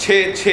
6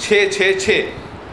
6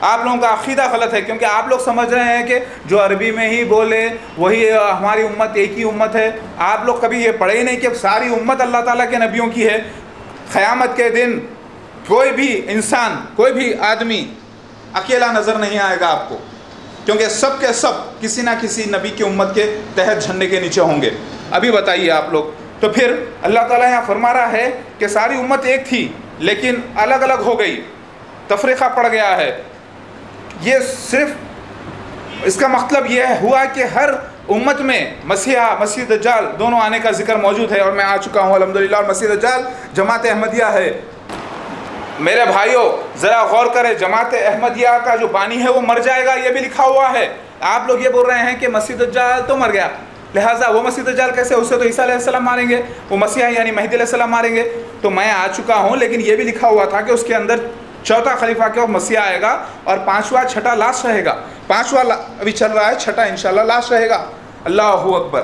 آپ لوگوں کا عقیدہ غلط ہے، کیونکہ آپ لوگ سمجھ رہے ہیں کہ جو عربی میں ہی بولے وہی ہماری امت ایک ہی امت ہے۔ آپ لوگ کبھی یہ پڑھے ہی نہیں کہ ساری امت اللہ تعالیٰ کے نبیوں کی ہے۔ قیامت کے دن کوئی بھی انسان، کوئی بھی آدمی اکیلا نظر نہیں آئے گا آپ کو، کیونکہ سب کے سب کسی نہ کسی نبی کی امت کے تحت جھنڈے کے نیچے ہوں گے۔ ابھی بتائیے آپ لوگ، تو پھر اللہ تعالیٰ یہاں فرما رہا ہے کہ ساری امت ایک تھی لیکن الگ الگ ہو گئی، تفریقہ پڑ گیا ہے۔ یہ صرف اس کا مطلب یہ ہوا کہ ہر امت میں مسیح دجال دونوں آنے کا ذکر موجود ہے، اور میں آ چکا ہوں الحمدللہ، اور مسیح دجال جماعت احمدیہ ہے۔ میرے بھائیوں ذرا غور کریں، جماعت احمدیہ کا جو بانی ہے وہ مر جائے گا، یہ بھی لکھا ہوا ہے۔ آپ لوگ یہ بول رہے ہیں کہ مسیح دجال تو مر گیا، لہٰذا وہ مسیح دجال کیسے؟ اسے تو عیسیٰ علیہ السلام ماریں گے، وہ مسیح یعنی مہدی علیہ السلام ماریں گے۔ تو میں آ چکا ہوں، لیکن یہ بھی لکھا ہوا تھا کہ اس کے اندر چوتھا خلیفہ کے وقت مسیح آئے گا، اور پانچواں چھٹا لاسٹ رہے گا۔ پانچواں ابھی چل رہا ہے، چھٹا انشاءاللہ لاسٹ رہے گا۔ اللہ اکبر۔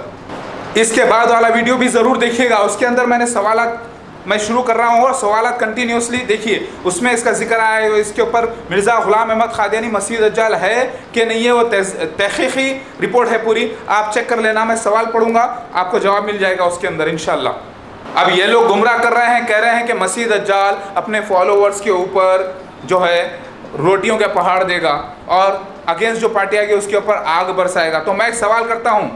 اس کے بعد والا ویڈیو بھی ضرور دیکھیے گا، اس کے اندر میں نے سوالات میں شروع کر رہا ہوں، اور سوالات کنٹینیوسلی دیکھیے، اس میں اس کا ذکر آیا ہے، اس کے اوپر مرزا غلام احمد قادیانی مسیح دجال ہے کہ نہیں ہے، وہ تحقیقی رپورٹ ہے پوری، آپ چیک کر لینا، میں سوال پڑھوں گا، آپ کو جواب مل جائے گا اس کے اندر انشاءاللہ۔ اب یہ لوگ گمراہ کر رہے ہیں، کہہ رہے ہیں کہ مسیح دجال اپنے فالوورز کے اوپر جو ہے روٹیوں کے پہاڑ دے گا، اور اگینسٹ جو پارٹی آئے گی اس کے اوپر آگ برسائے گا۔ تو میں ایک سوال کرتا ہوں،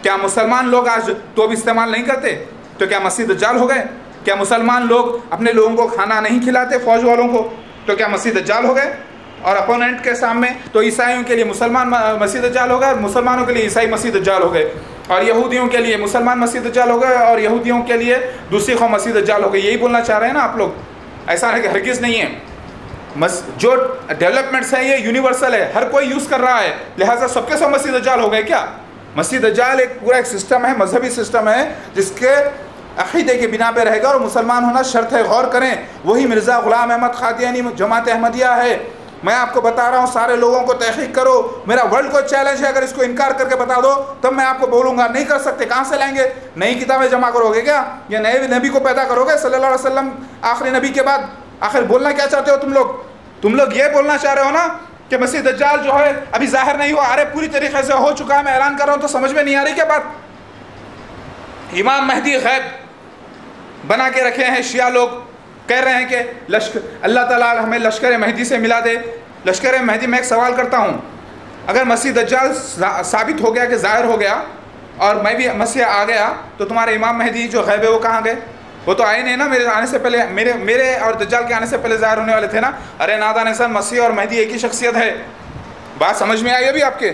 کیا مسلمان لوگ آج تو بھی استعمال نہیں کرتے؟ تو کیا مسیح دجال ہو گئے؟ کیا مسلمان لوگ اپنے لوگوں کو کھانا نہیں کھلاتے، فوج والوں کو؟ تو کیا مسیح دجال ہو گئے؟ اور اپوننٹ کے سامنے تو عیسائیوں کے لیے مسلمان مسیح دجال ہو گئے، اور مسلمانوں کے لیے عیسائی مسیح دجال ہو گئے، اور یہودیوں کے لیے مسلمان مسیح دجال ہو گئے، اور یہودیوں کے لیے دوسری قوم مسیح دجال ہو گئی۔ یہی بولنا چاہ رہے ہیں نا آپ لوگ؟ ایسا ہے کہ ہرگز نہیں ہے۔ جو ڈیولپمنٹس ہیں یہ یونیورسل ہے، ہر کوئی یوز کر رہا ہے، لہٰذا سب کے سب مسیح دجال ہو گئے کیا؟ مسیح دجال ایک پورا ایک سسٹم ہے، مذہبی سسٹم ہے، جس کے عقیدے کے بنا پہ رہے گا، اور مسلمان ہونا شرط ہے۔ غور کریں، وہی مرزا غلام احمد قادیانی جماعت احمدیہ ہے۔ میں آپ کو بتا رہا ہوں، سارے لوگوں کو تحقیق کرو، میرا ورلڈ کو چیلنج ہے، اگر اس کو انکار کر کے بتا دو تب میں آپ کو بولوں گا۔ نہیں کر سکتے، کہاں سے لائیں گے؟ نئی کتابیں جمع کرو گے کیا، یا نئے نبی کو پیدا کرو گے صلی اللہ علیہ وسلم آخری نبی کے بعد؟ آخر بولنا کیا چاہتے ہو تم لوگ یہ بولنا چاہ رہے ہو نا کہ مسیح دجال جو ہے ابھی ظاہر نہیں ہوا، ارے پوری طریقے سے ہو چکا ہے، میں اعلان کر رہا ہوں، تو سمجھ میں نہیں آ رہی کیا بات؟ امام مہدی غیب بنا کے رکھے ہیں شیعہ لوگ، کہہ رہے ہیں کہ اللہ تعالیٰ ہمیں لشکر مہدی سے ملا دے۔ لشکر مہدی، میں ایک سوال کرتا ہوں، اگر مسیح دجال ثابت ہو گیا کہ ظاہر ہو گیا، اور میں بھی مسیح آ گیا، تو تمہارے امام مہدی جو غیب ہے وہ کہاں گئے؟ وہ تو آئے نہیں نا، میرے آنے سے پہلے، میرے اور دجال کے آنے سے پہلے ظاہر ہونے والے تھے نا۔ ارے نادان انسان، مسیح اور مہدی ایک ہی شخصیت ہے۔ بات سمجھ میں آئی ابھی آپ کے؟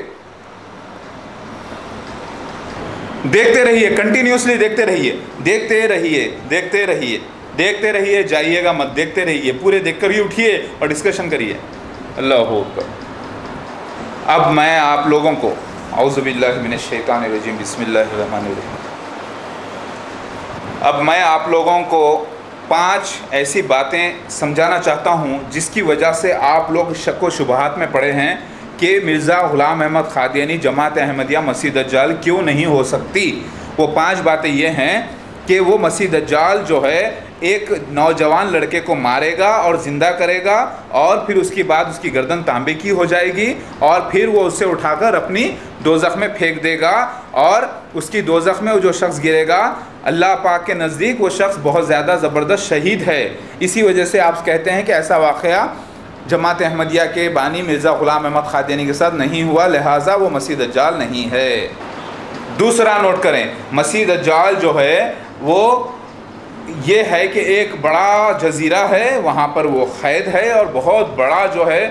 دیکھتے رہیے، کنٹینیوسلی دیکھتے رہیے، دیکھتے رہیے، دیکھتے رہیے، دیکھتے رہیے، جائیے گا مت، دیکھتے رہیے، پورے دیکھ کر ہی اٹھیے اور ڈسکشن کریے۔ اللہ اکبر۔ اب میں آپ لوگوں کو، اعوذ باللہ من الشیطان الرجیم، بسم اللہ الرحمن الرحیم، اب میں آپ لوگوں کو 5 ایسی باتیں سمجھانا چاہتا ہوں جس کی وجہ سے آپ لوگ شک و شبہات میں پڑے ہیں کہ مرزا غلام احمد قادیانی جماعت احمدیہ مسیح دجال کیوں نہیں ہو سکتی۔ وہ 5 باتیں یہ ہیں کہ وہ مسیح دجال جو ہے ایک نوجوان لڑکے کو مارے گا اور زندہ کرے گا، اور پھر اس کے بعد اس کی گردن تانبے کی ہو جائے گی، اور پھر وہ اسے اٹھا کر اپنی دوزخ میں پھینک دے گا، اور اس کی دوزخ میں وہ جو شخص گرے گا اللہ پاک کے نزدیک وہ شخص بہت زیادہ زبردست شہید ہے۔ اسی وجہ سے آپ کہتے ہیں کہ ایسا واقعہ جماعت احمدیہ کے بانی مرزا غلام احمد قادیانی کے ساتھ نہیں ہوا، لہٰذا وہ مسیح دجال نہیں ہے۔ دوسرا نوٹ کریں، مسیح دجال جو ہے وہ یہ ہے کہ ایک بڑا جزیرہ ہے، وہاں پر وہ قید ہے، اور بہت بڑا جو ہے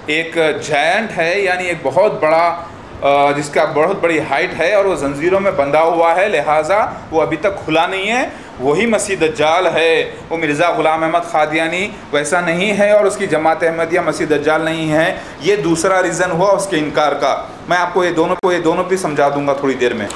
ایک جائنٹ ہے، یعنی ایک بہت بڑا جس کا بہت بڑی ہائٹ ہے، اور وہ زنجیروں میں بندھا ہوا ہے، لہٰذا وہ ابھی تک کھلا نہیں ہے۔ وہی مسیح دجال ہے، وہ مرزا غلام احمد قادیانی ویسا نہیں ہے، اور اس کی جماعت احمدیہ مسیح دجال نہیں ہے۔ یہ دوسرا ریزن ہوا اس کے انکار کا۔ میں آپ کو یہ دونوں بھی سمجھا دوں گا تھوڑی دیر میں۔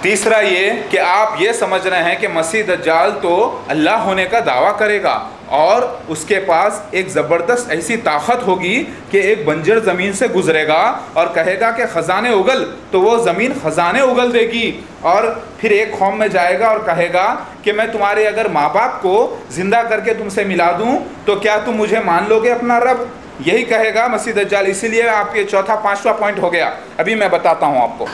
تیسرا یہ کہ آپ یہ سمجھ رہے ہیں کہ مسیح دجال تو اللہ ہونے کا دعویٰ کرے گا، اور اس کے پاس ایک زبردست ایسی طاقت ہوگی کہ ایک بنجر زمین سے گزرے گا اور کہے گا کہ خزانے اگل، تو وہ زمین خزانے اگل دے گی، اور پھر ایک قوم میں جائے گا اور کہے گا کہ میں تمہارے اگر ماں باپ کو زندہ کر کے تم سے ملا دوں تو کیا تم مجھے مان لو گے اپنا رب؟ یہی کہے گا مسیح دجال. اسی لیے آپ یہ چوتھا پانچواں پوائنٹ ہو گیا. ابھی میں بتاتا ہوں آپ کو.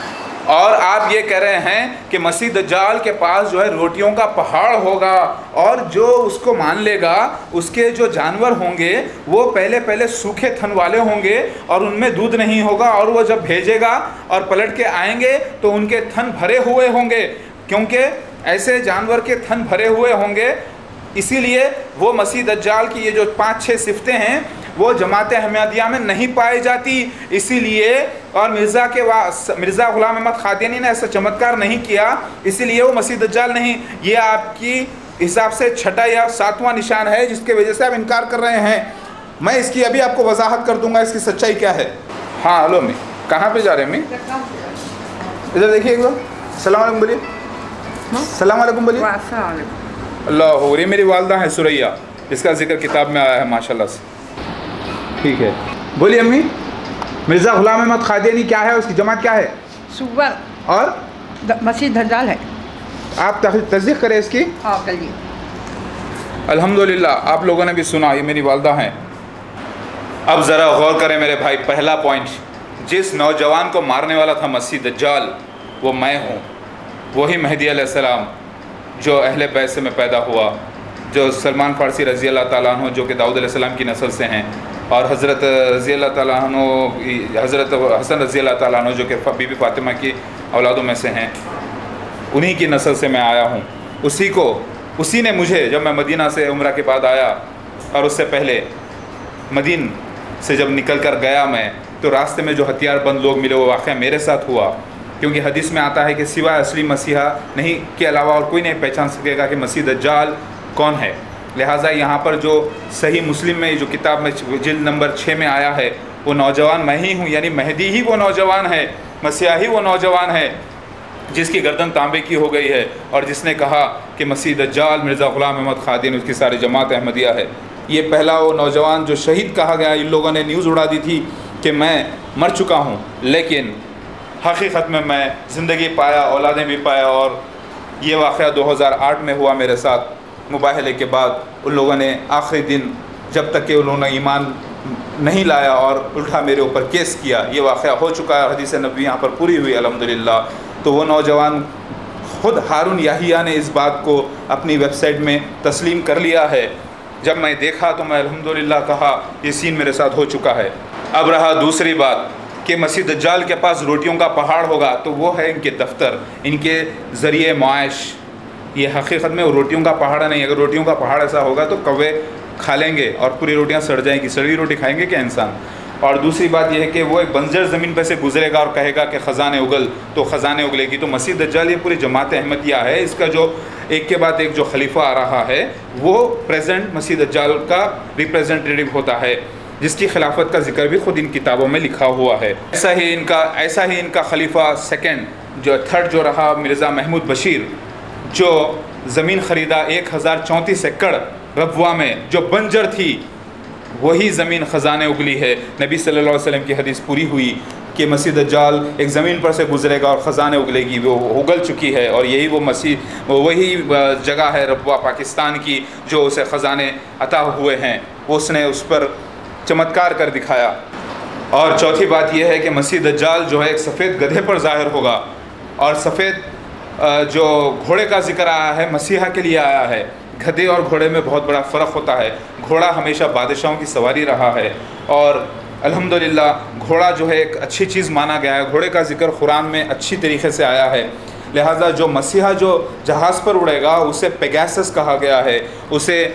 اور آپ یہ کہہ رہے ہیں کہ مسیح دجال کے پاس جو ہے روٹیوں کا پہاڑ ہوگا، اور جو اس کو مان لے گا اس کے جو جانور ہوں گے وہ پہلے سوکھے تھن والے ہوں گے اور ان میں دودھ نہیں ہوگا، اور وہ جب بھیجے گا اور پلٹ کے آئیں گے تو ان کے تھن بھرے ہوئے ہوں گے، کیونکہ ایسے جانور کے تھن بھرے ہوئے ہوں گے. اسی لیے وہ مسیح دجال کی یہ جو 5-6 صفتیں ہیں وہ جماعت احمدیہ میں نہیں پائی جاتی. اسی لیے اور مرزا غلام احمد قادیانی نے ایسا چمتکار نہیں کیا، اسی لیے وہ مسیح دجال نہیں. یہ آپ کی حساب سے چھٹا یا 7واں نشان ہے جس کی وجہ سے آپ انکار کر رہے ہیں. میں اس کی ابھی آپ کو وضاحت کر دوں گا اس کی سچائی کیا ہے. ہاں ہلو امی، کہاں پہ جا رہے ہیں امی؟ ادھر دیکھیے ایک بار. السلام علیکم بولیے. السلام علیکم بولیے. اللہ ہو. یہ میری والدہ ہیں سریا، اس کا ذکر کتاب میں آیا ہے ماشاءاللہ سے. ٹھیک ہے بولیے امی. مرزا غلام احمد قادیانی کیا ہے، اس کی جماعت کیا ہے؟ سور اور مسیح دجال ہے. آپ تصدیق کریں اس کی. ہاں کریے. الحمدللہ آپ لوگوں نے بھی سنا، یہ میری والدہ ہیں. اب ذرا غور کریں میرے بھائی. پہلا پوائنٹ، جس نوجوان کو مارنے والا تھا مسیح دجال وہ میں ہوں. وہی مہدی علیہ السلام جو اہل بیت میں پیدا ہوا، جو سلمان فارسی رضی اللہ تعالیٰ عنہ جو کہ داؤد علیہ السلام کی نسل سے ہیں، اور حضرت رضی اللہ تعالیٰ عنہ حضرت حسن رضی اللہ تعالیٰ عنہ جو کہ بی بی فاطمہ کی اولادوں میں سے ہیں، انہی کی نسل سے میں آیا ہوں. اسی نے مجھے جب میں مدینہ سے عمرہ کے بعد آیا اور اس سے پہلے مدین سے جب نکل کر گیا میں، تو راستے میں جو ہتھیار بند لوگ ملے وہ واقعہ میرے ساتھ ہوا. کیونکہ حدیث میں آتا ہے کہ سوائے اصلی مسیحا نہیں کے علاوہ اور کوئی نہیں پہچان سکے گا کہ مسیح دجال کون ہے. لہٰذا یہاں پر جو صحیح مسلم میں جو کتاب میں جلد نمبر 6 میں آیا ہے وہ نوجوان میں ہی ہوں، یعنی مہدی ہی وہ نوجوان ہے، مسیح ہی وہ نوجوان ہے جس کی گردن تانبے کی ہو گئی ہے، اور جس نے کہا کہ مسیح دجال مرزا غلام احمد قادیانی اس کی ساری جماعت احمدیہ ہے. یہ پہلا وہ نوجوان جو شہید کہا گیا. ان لوگوں نے نیوز اڑا دی تھی کہ میں مر چکا ہوں، لیکن حقیقت میں زندگی پایا، اولادیں بھی پایا. اور یہ واقعہ 2008 میں ہوا میرے ساتھ. مباہلے کے بعد ان لوگوں نے آخری دن جب تک کہ انہوں نے ایمان نہیں لایا اور الٹا میرے اوپر کیس کیا. یہ واقعہ ہو چکا ہے، حدیث نبوی یہاں پر پوری ہوئی الحمدللہ. تو وہ نوجوان خود ہارون یحییٰ نے اس بات کو اپنی ویب سائٹ میں تسلیم کر لیا ہے. جب میں دیکھا تو میں الحمدللہ کہا یہ سین میرے ساتھ ہو چکا ہے. اب رہا دوسری بات کہ مسیح دجال کے پاس روٹیوں کا پہاڑ ہوگا، تو وہ ہے ان کے دفتر، ان کے ذریعے معاش. یہ حقیقت میں وہ روٹیوں کا پہاڑ نہیں. اگر روٹیوں کا پہاڑ ایسا ہوگا تو کوے کھا لیں گے اور پوری روٹیاں سڑ جائیں گی. سڑی روٹی کھائیں گے کیا انسان؟ اور دوسری بات یہ ہے کہ وہ ایک بنجر زمین پہ سے گزرے گا اور کہے گا کہ خزانے اگل، تو خزانے اگلے گی. تو مسیح دجال یہ پوری جماعت احمدیہ ہے. اس کا جو ایک کے بعد ایک جو خلیفہ آ رہا ہے وہ پریزنٹ مسیح دجال کا ریپریزنٹیٹیو ہوتا ہے، جس کی خلافت کا ذکر بھی خود ان کتابوں میں لکھا ہوا ہے. ایسا ہی ان کا خلیفہ تھرڈ جو رہا مرزا محمود بشیر، جو زمین خریدا 1034 ایکڑ ربوہ میں جو بنجر تھی، وہی زمین خزانے اگلی ہے. نبی صلی اللہ علیہ وسلم کی حدیث پوری ہوئی کہ مسیح دجال ایک زمین پر سے گزرے گا اور خزانے اگلے گی. وہ اگل چکی ہے، اور یہی وہی جگہ ہے ربوہ پاکستان کی جو اسے خزانے عطا ہوئے ہیں. اس نے اس پر چمتکار کر دکھایا. اور چوتھی بات یہ ہے کہ مسیح دجال جو ہے ایک سفید گدھے پر ظاہر ہوگا، اور سفید جو گھوڑے کا ذکر آیا ہے مسیحا کے لیے آیا ہے. گدھے اور گھوڑے میں بہت بڑا فرق ہوتا ہے. گھوڑا ہمیشہ بادشاہوں کی سواری رہا ہے، اور الحمدللہ گھوڑا جو ہے ایک اچھی چیز مانا گیا ہے. گھوڑے کا ذکر قرآن میں اچھی طریقے سے آیا ہے. لہٰذا جو مسیحا جو جہاز پر اڑے گا اسے پیگاسس کہا گیا ہے، اسے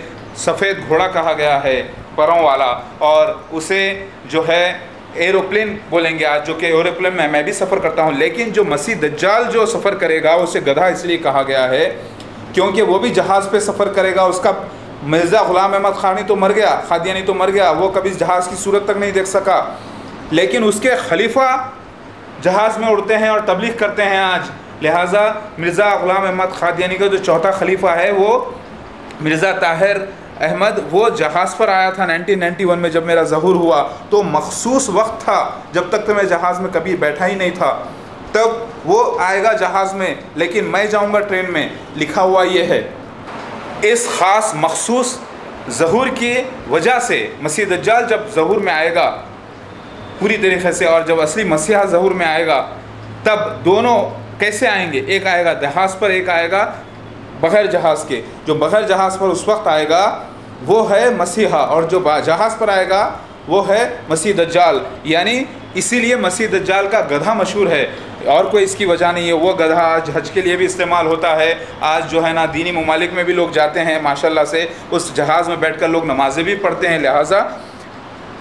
سفید گھوڑا کہا گیا ہے پروں والا، اور اسے جو ہے ایروپلین بولیں گے آج، جو کہ ایروپلین میں بھی سفر کرتا ہوں. لیکن جو مسیح دجال جو سفر کرے گا اسے گدھا اس لیے کہا گیا ہے کیونکہ وہ بھی جہاز پہ سفر کرے گا. اس کا مرزا غلام احمد قادیانی تو مر گیا، وہ کبھی جہاز کی صورت تک نہیں دیکھ سکا، لیکن اس کے خلیفہ جہاز میں اڑتے ہیں اور تبلیغ کرتے ہیں آج. لہٰذا مرزا غلام احمد قادیانی کا جو چوتھا خلیفہ ہے وہ مرزا طاہر احمد، وہ جہاز پر آیا تھا 1991 میں. جب میرا ظہور ہوا تو مخصوص وقت تھا، جب تک تو میں جہاز میں کبھی بیٹھا ہی نہیں تھا. تب وہ آئے گا جہاز میں، لیکن میں جاؤں گا ٹرین میں. لکھا ہوا یہ ہے اس خاص مخصوص ظہور کی وجہ سے مسیح دجال جب ظہور میں آئے گا پوری طریقے سے، اور جب اصلی مسیحا ظہور میں آئے گا تب دونوں کیسے آئیں گے؟ ایک آئے گا جہاز پر، ایک آئے گا بغیر جہاز کے۔ جو بغیر جہاز پر اس وقت آئے گا وہ ہے مسیحا، اور جو جہاز پر آئے گا وہ ہے مسیح دجال۔ یعنی اسی لیے مسیح دجال کا گدھا مشہور ہے، اور کوئی اس کی وجہ نہیں ہے۔ وہ گدھا آج حج کے لیے بھی استعمال ہوتا ہے، آج جو ہے نا دینی ممالک میں بھی لوگ جاتے ہیں ماشاءاللہ سے، اس جہاز میں بیٹھ کر لوگ نمازیں بھی پڑھتے ہیں۔ لہٰذا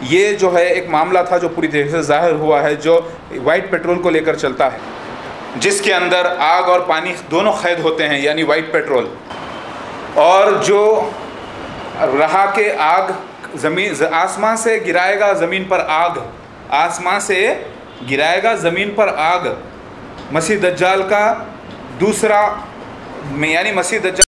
یہ جو ہے ایک معاملہ تھا جو پوری طریقے سے ظاہر ہوا ہے، جو وائٹ پیٹرول کو لے کر چلتا ہے، جس کے اندر آگ اور پانی دونوں قید ہوتے ہیں، یعنی وائٹ پیٹرول۔ اور جو رہا کہ آگ زمین آسمان سے گرائے گا زمین پر آگ، آسمان سے گرائے گا زمین پر آگ، مسیح دجال کا دوسرا، یعنی مسیح دجال